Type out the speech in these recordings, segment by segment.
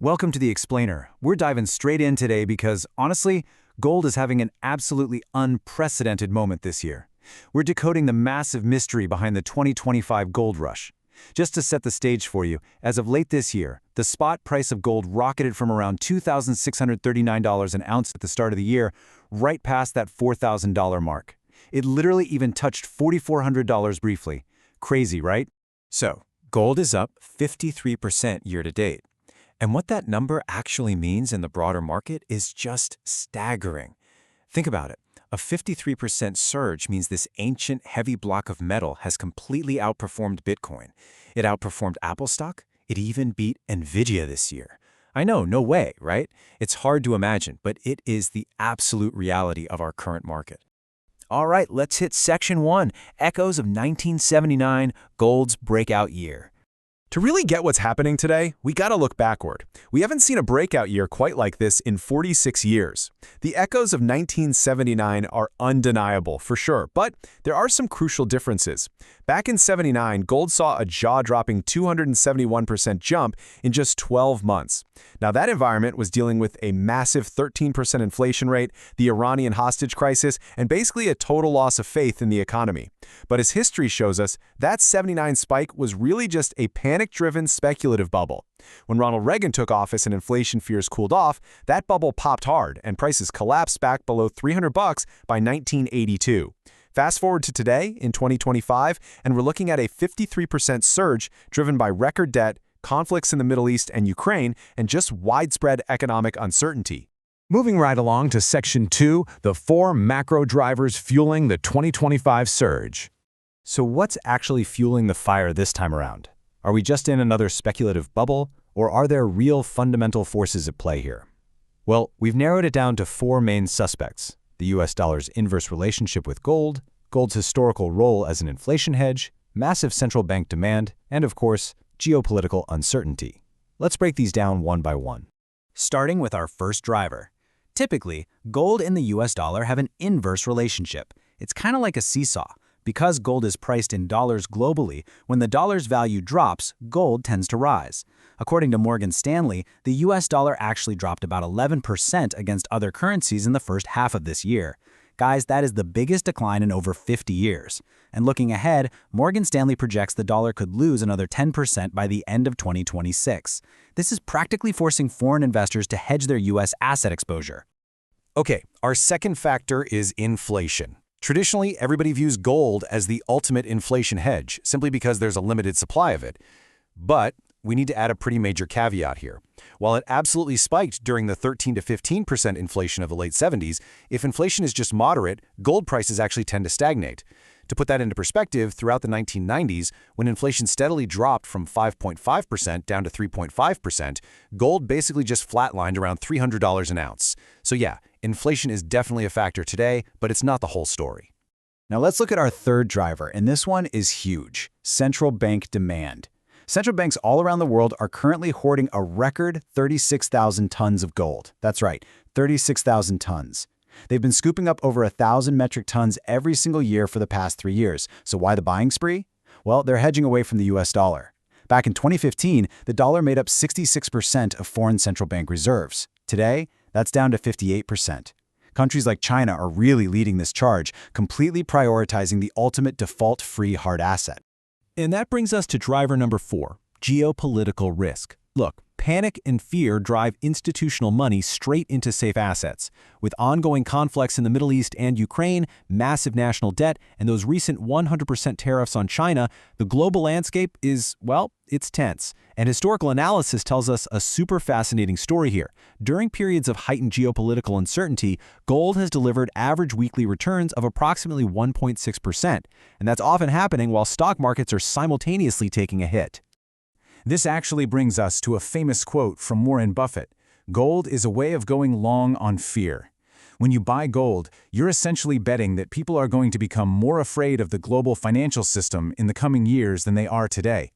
Welcome to The Explainer. We're diving straight in today because, honestly, gold is having an absolutely unprecedented moment this year. We're decoding the massive mystery behind the 2025 gold rush. Just to set the stage for you, as of late this year, the spot price of gold rocketed from around $2,639 an ounce at the start of the year, right past that $4,000 mark. It literally even touched $4,400 briefly. Crazy, right? So, gold is up 53% year to date. And what that number actually means in the broader market is just staggering. Think about it. A 53% surge means this ancient, heavy block of metal has completely outperformed Bitcoin. It outperformed Apple stock. It even beat Nvidia this year. I know, no way, right? It's hard to imagine, but it is the absolute reality of our current market. All right, let's hit Section 1, Echoes of 1979, Gold's Breakout Year. To really get what's happening today, we gotta look backward. We haven't seen a breakout year quite like this in 46 years. The echoes of 1979 are undeniable, for sure, but there are some crucial differences. Back in '79, gold saw a jaw-dropping 271% jump in just 12 months. Now that environment was dealing with a massive 13% inflation rate, the Iranian hostage crisis, and basically a total loss of faith in the economy. But as history shows us, that '79 spike was really just a panic-driven speculative bubble. When Ronald Reagan took office and inflation fears cooled off, that bubble popped hard and prices collapsed back below $300 by 1982. Fast forward to today, in 2025, and we're looking at a 53% surge driven by record debt, conflicts in the Middle East and Ukraine, and just widespread economic uncertainty. Moving right along to Section 2, the 4 macro drivers fueling the 2025 surge. So what's actually fueling the fire this time around? Are we just in another speculative bubble, or are there real fundamental forces at play here? Well, we've narrowed it down to 4 main suspects: the US dollar's inverse relationship with gold, gold's historical role as an inflation hedge, massive central bank demand, and of course, geopolitical uncertainty. Let's break these down one by one. Starting with our first driver. Typically, gold and the US dollar have an inverse relationship. It's kind of like a seesaw. Because gold is priced in dollars globally, when the dollar's value drops, gold tends to rise. According to Morgan Stanley, the US dollar actually dropped about 11% against other currencies in the first half of this year. Guys, that is the biggest decline in over 50 years. And looking ahead, Morgan Stanley projects the dollar could lose another 10% by the end of 2026. This is practically forcing foreign investors to hedge their US asset exposure. Okay, our second factor is inflation. Traditionally, everybody views gold as the ultimate inflation hedge, simply because there's a limited supply of it. But we need to add a pretty major caveat here. While it absolutely spiked during the 13 to 15% inflation of the late 70s, if inflation is just moderate, gold prices actually tend to stagnate. To put that into perspective, throughout the 1990s, when inflation steadily dropped from 5.5% down to 3.5%, gold basically just flatlined around $300 an ounce. So yeah, inflation is definitely a factor today, but it's not the whole story. Now let's look at our third driver, and this one is huge: central bank demand. Central banks all around the world are currently hoarding a record 36,000 tons of gold. That's right, 36,000 tons. They've been scooping up over 1,000 metric tons every single year for the past 3 years. So why the buying spree? Well, they're hedging away from the US dollar. Back in 2015, the dollar made up 66% of foreign central bank reserves. Today, that's down to 58%. Countries like China are really leading this charge, completely prioritizing the ultimate default-free hard asset. And that brings us to driver number 4, geopolitical risk. Look, panic and fear drive institutional money straight into safe assets. With ongoing conflicts in the Middle East and Ukraine, massive national debt, and those recent 100% tariffs on China, the global landscape is, well, it's tense. And historical analysis tells us a super fascinating story here. During periods of heightened geopolitical uncertainty, gold has delivered average weekly returns of approximately 1.6%. And that's often happening while stock markets are simultaneously taking a hit. This actually brings us to a famous quote from Warren Buffett: "Gold is a way of going long on fear." When you buy gold, you're essentially betting that people are going to become more afraid of the global financial system in the coming years than they are today.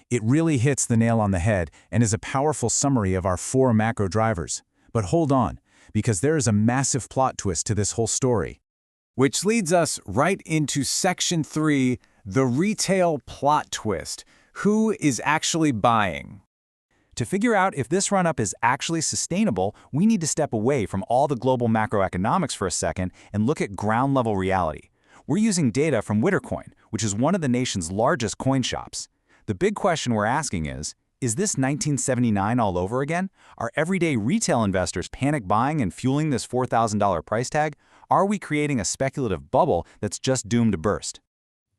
It really hits the nail on the head and is a powerful summary of our 4 macro drivers. But hold on, because there is a massive plot twist to this whole story. Which leads us right into Section 3, the retail plot twist. Who is actually buying? To figure out if this run-up is actually sustainable, we need to step away from all the global macroeconomics for a second and look at ground-level reality. We're using data from Wittercoin, which is one of the nation's largest coin shops. The big question we're asking is this 1979 all over again? Are everyday retail investors panic buying and fueling this $4,000 price tag? Are we creating a speculative bubble that's just doomed to burst?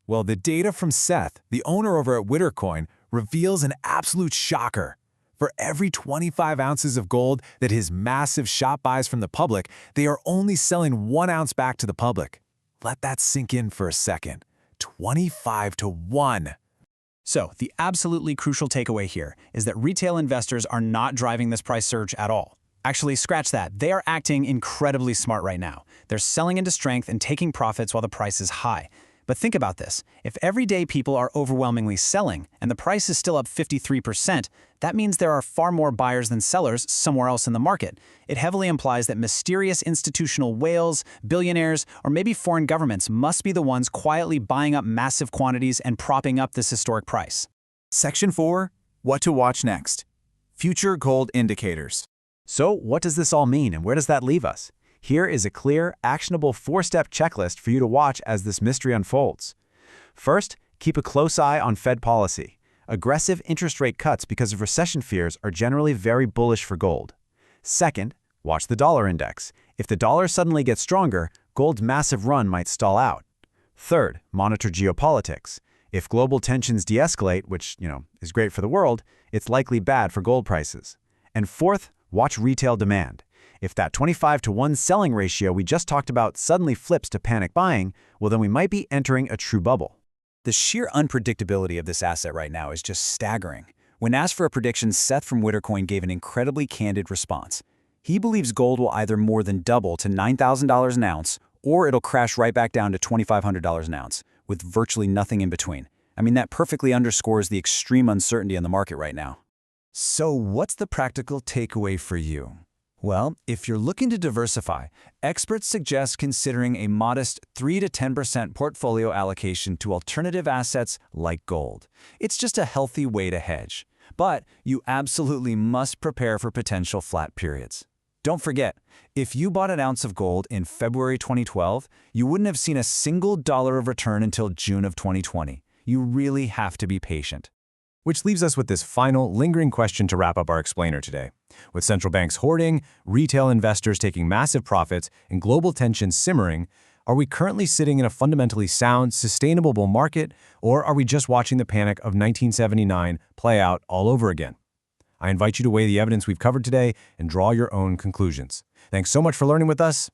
Well, the data from Seth, the owner over at Wittercoin, reveals an absolute shocker. For every 25 ounces of gold that his massive shop buys from the public, they are only selling 1 ounce back to the public. Let that sink in for a second. 25 to 1. So, the absolutely crucial takeaway here is that retail investors are not driving this price surge at all. Actually, scratch that. They are acting incredibly smart right now. They're selling into strength and taking profits while the price is high. But think about this. If everyday people are overwhelmingly selling and the price is still up 53%, that means there are far more buyers than sellers somewhere else in the market. It heavily implies that mysterious institutional whales, billionaires, or maybe foreign governments must be the ones quietly buying up massive quantities and propping up this historic price. Section 4. What to watch next. Future gold indicators. So what does this all mean, and where does that leave us? Here is a clear, actionable 4-step checklist for you to watch as this mystery unfolds. First, keep a close eye on Fed policy. Aggressive interest rate cuts because of recession fears are generally very bullish for gold. Second, watch the dollar index. If the dollar suddenly gets stronger, gold's massive run might stall out. Third, monitor geopolitics. If global tensions de-escalate, which, is great for the world, it's likely bad for gold prices. And fourth, watch retail demand. If that 25 to 1 selling ratio we just talked about suddenly flips to panic buying, well then we might be entering a true bubble. The sheer unpredictability of this asset right now is just staggering. When asked for a prediction, Seth from Wittercoin gave an incredibly candid response. He believes gold will either more than double to $9,000 an ounce, or it'll crash right back down to $2,500 an ounce, with virtually nothing in between. I mean, that perfectly underscores the extreme uncertainty in the market right now. So what's the practical takeaway for you? Well, if you're looking to diversify, experts suggest considering a modest 3 to 10% portfolio allocation to alternative assets like gold. It's just a healthy way to hedge. But you absolutely must prepare for potential flat periods. Don't forget, if you bought an ounce of gold in February 2012, you wouldn't have seen a single dollar of return until June of 2020. You really have to be patient. Which leaves us with this final, lingering question to wrap up our explainer today. With central banks hoarding, retail investors taking massive profits, and global tensions simmering, are we currently sitting in a fundamentally sound, sustainable bull market, or are we just watching the panic of 1979 play out all over again? I invite you to weigh the evidence we've covered today and draw your own conclusions. Thanks so much for learning with us.